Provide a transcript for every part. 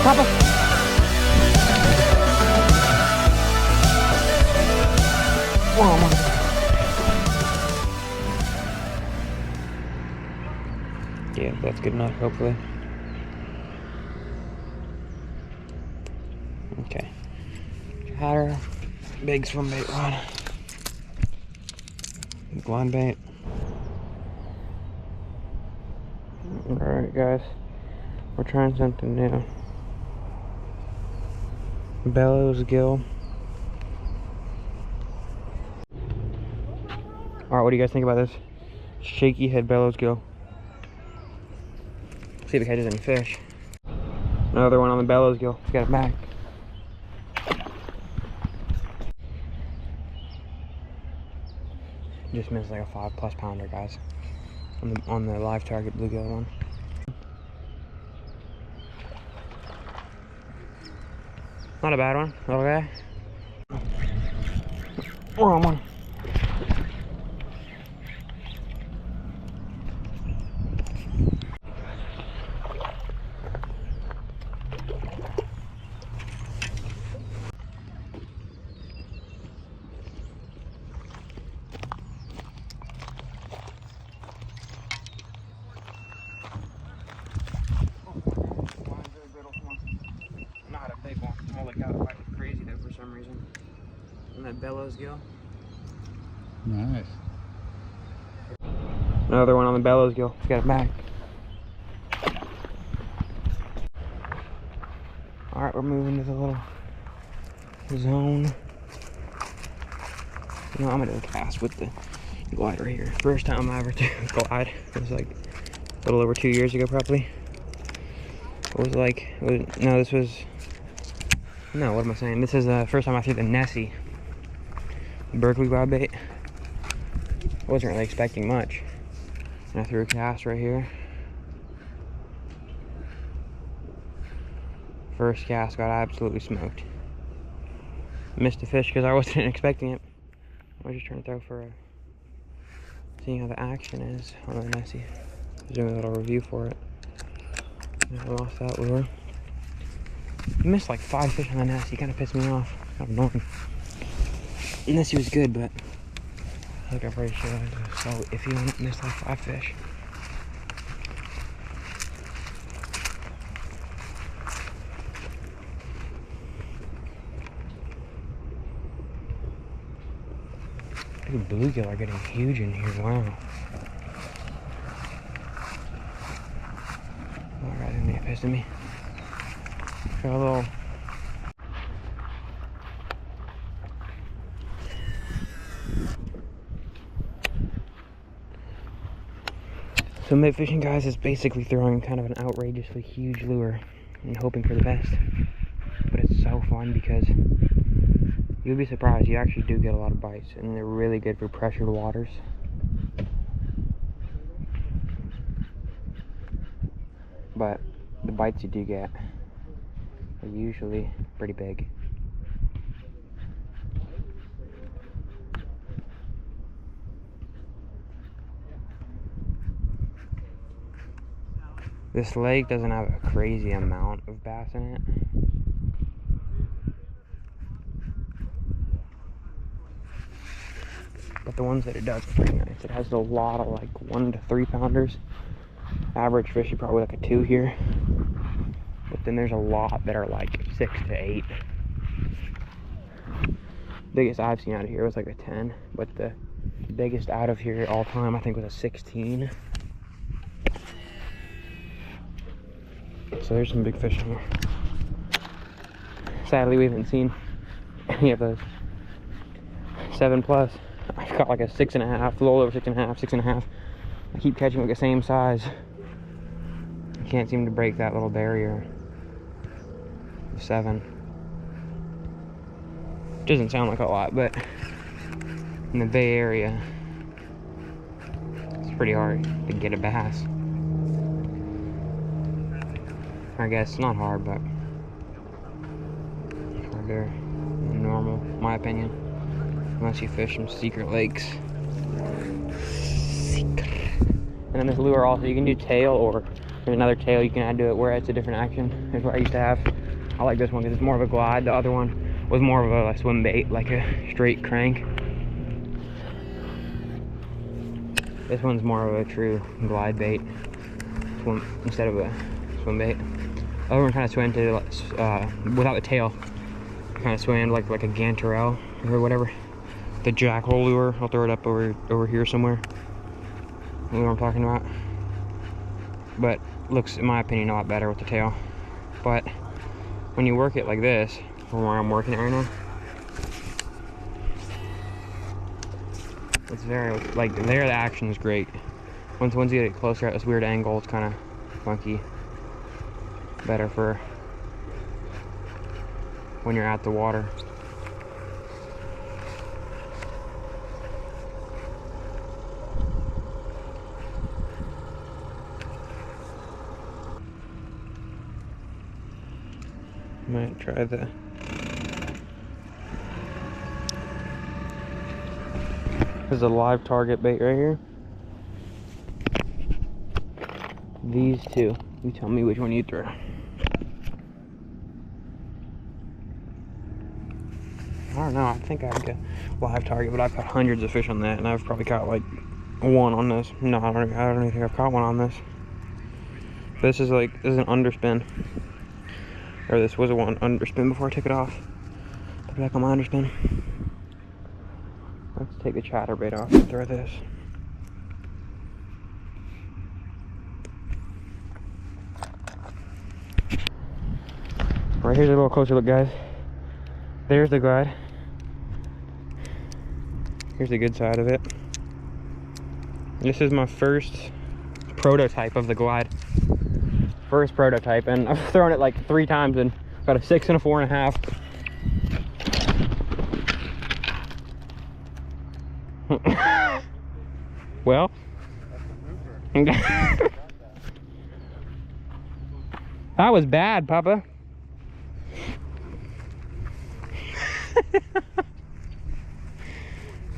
Papa. Whoa, man. Yeah, that's good enough, hopefully. Okay. Hatter, big swim bait rod. Blind bait. Alright guys, we're trying something new. Bellows gill. Alright, what do you guys think about this? Shaky head bellows gill. See if it catches any fish. Another one on the bellows gill. Got it back. Just missed like a 5+ pounder, guys. On the live target bluegill one. Not a bad one. Okay. Wrong one. That bellows gill. Nice. Another one on the bellows gill. Got it back. Alright, we're moving to the little zone. You know, I'm gonna cast with the glider here. First time I ever took a glide. It was like a little over 2 years ago, probably. It was like, no, what am I saying? This is the first time I threw the nasci. Berkeley glide bait. I wasn't really expecting much. And I threw a cast right here. First cast got absolutely smoked. Missed a fish because I wasn't expecting it. I was just trying to throw for seeing how the action is on the nasci. Doing a little review for it. And I lost that lure. I missed like 5 fish on the nasci. Kind of pissed me off. Kind of annoying. Nasci was good, but I think I probably should have. So if you missed like 5 fish. Dude, bluegill are getting huge in here. Wow. Alright, in me, pissing me. Got a little. So bait fishing, guys, is basically throwing kind of an outrageously huge lure and hoping for the best. But it's so fun because you'll be surprised, you actually do get a lot of bites, and they're really good for pressured waters. But the bites you do get are usually pretty big. This lake doesn't have a crazy amount of bass in it. But the ones that it does are pretty nice. It has a lot of like 1 to 3 pounders. Average fish is probably like a 2 here. But then there's a lot that are like 6 to 8. Biggest I've seen out of here was like a 10. But the biggest out of here all time I think was a 16. So there's some big fish in here. Sadly, we haven't seen any of those 7+. I've caught like a 6.5, a little over 6.5, 6.5. I keep catching like the same size. I can't seem to break that little barrier of 7. Doesn't sound like a lot, but in the Bay Area, it's pretty hard to get a bass. I guess not hard, but harder than normal, in my opinion. Unless you fish some secret lakes. And then this lure also, you can do tail or There's another tail you can add to it where it's a different action. Here's what I used to have. I like this one because it's more of a glide. The other one was more of a swim bait, like a straight crank. This one's more of a true glide bait instead of a swim bait. The other one kind of swam to without the tail. Kind of swam like a gantarelle or whatever. The jackal lure. I'll throw it up over here somewhere. You know what I'm talking about? But looks, in my opinion, a lot better with the tail. But when you work it like this, from where I'm working it right now, it's very, like, there the action is great. Once you get it closer at this weird angle, it's kind of funky. Better for when you're at the water. Might try the There's a live target bait right here. These two. You tell me which one you throw. I don't know. I think I'd get live target, but I've caught hundreds of fish on that, and I've probably caught like one on this. No, I don't even think I've caught one on this. This is an underspin. Or this was a one underspin before I took it off. Put it back on my underspin. Let's take the chatterbait off and throw this. Alright, here's a little closer look, guys. There's the glide. Here's the good side of it. This is my first prototype of the glide. First prototype, and I've thrown it like 3 times and got a 6 and a 4.5. Well, that was bad, Papa.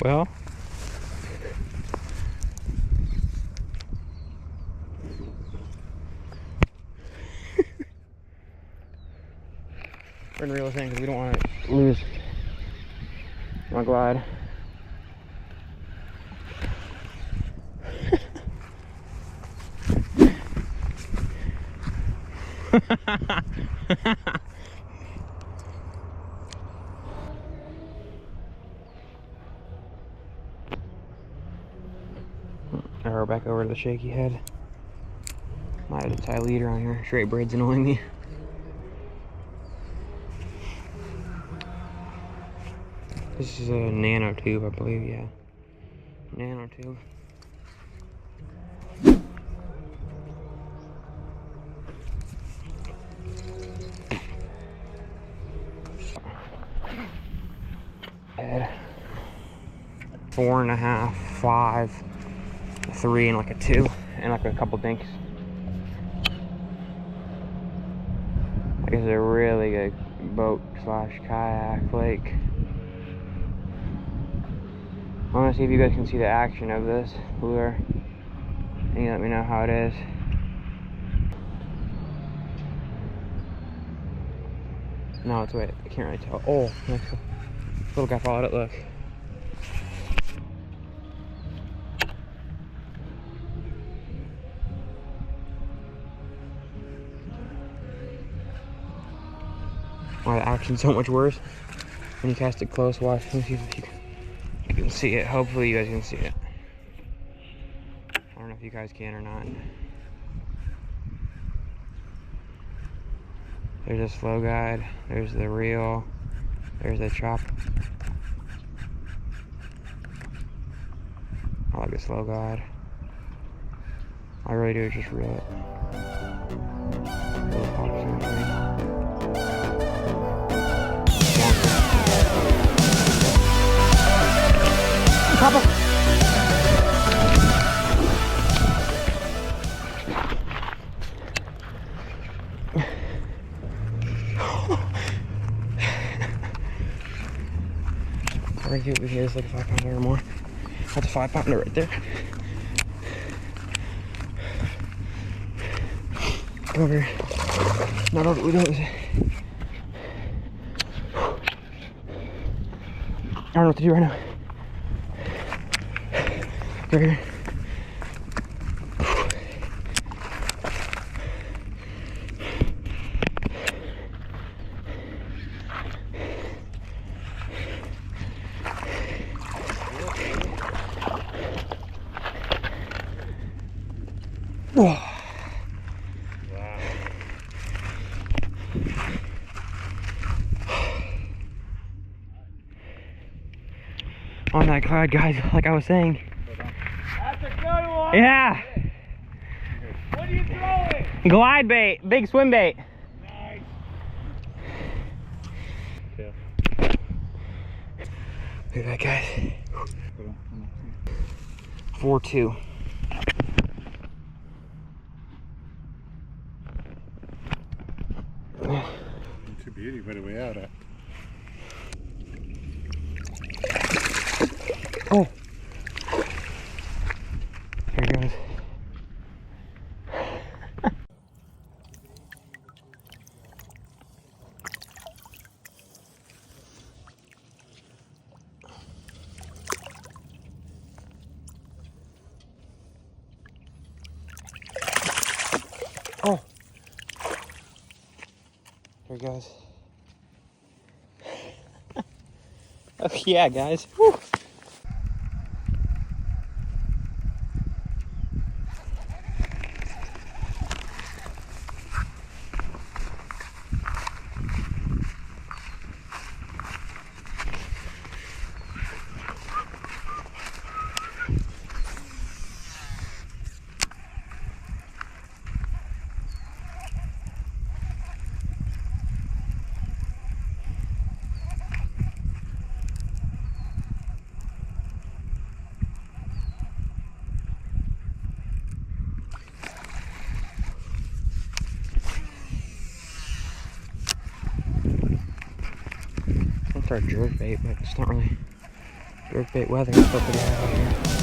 Well, we're gonna reel this in because we don't want to lose my glide. Arrow back over to the shaky head. Might have to tie a leader on here. Straight braid's annoying me. This is a nano tube, I believe, yeah. Nano tube. Head. 4.5, 5, 3, and like a 2, and like a couple dinks. Like it's a really good boat / kayak lake. I want to see if you guys can see the action of this lure. And you let me know how it is. No, it's wait, I can't really tell. Oh, nice. Little guy followed it, look. Oh, the action's so much worse when you cast it close. Watch, let me see if you can see it. Hopefully you guys can see it. I don't know if you guys can or not. There's a slow guide, there's the reel, there's the chop. I like the slow guide. All I really do is just reel it. Little pops in between. Papa! Right here, it's like a 5 pounder or more. That's a 5 pounder right there. Come over here. Not over with those. I don't know what to do right now. Right here. Whoa. On that cloud, guys, like I was saying. That's a good one. Yeah. What are you throwing? Glide bait, big swim bait. Nice. Yeah. Look at that, guys. 4-2. Too beauty, where are we out at? Oh. Here it goes. Oh. Here it goes. Oh yeah, guys. Woo. That's our jerk bait, but it's not really jerk bait weather. It's what we have out here.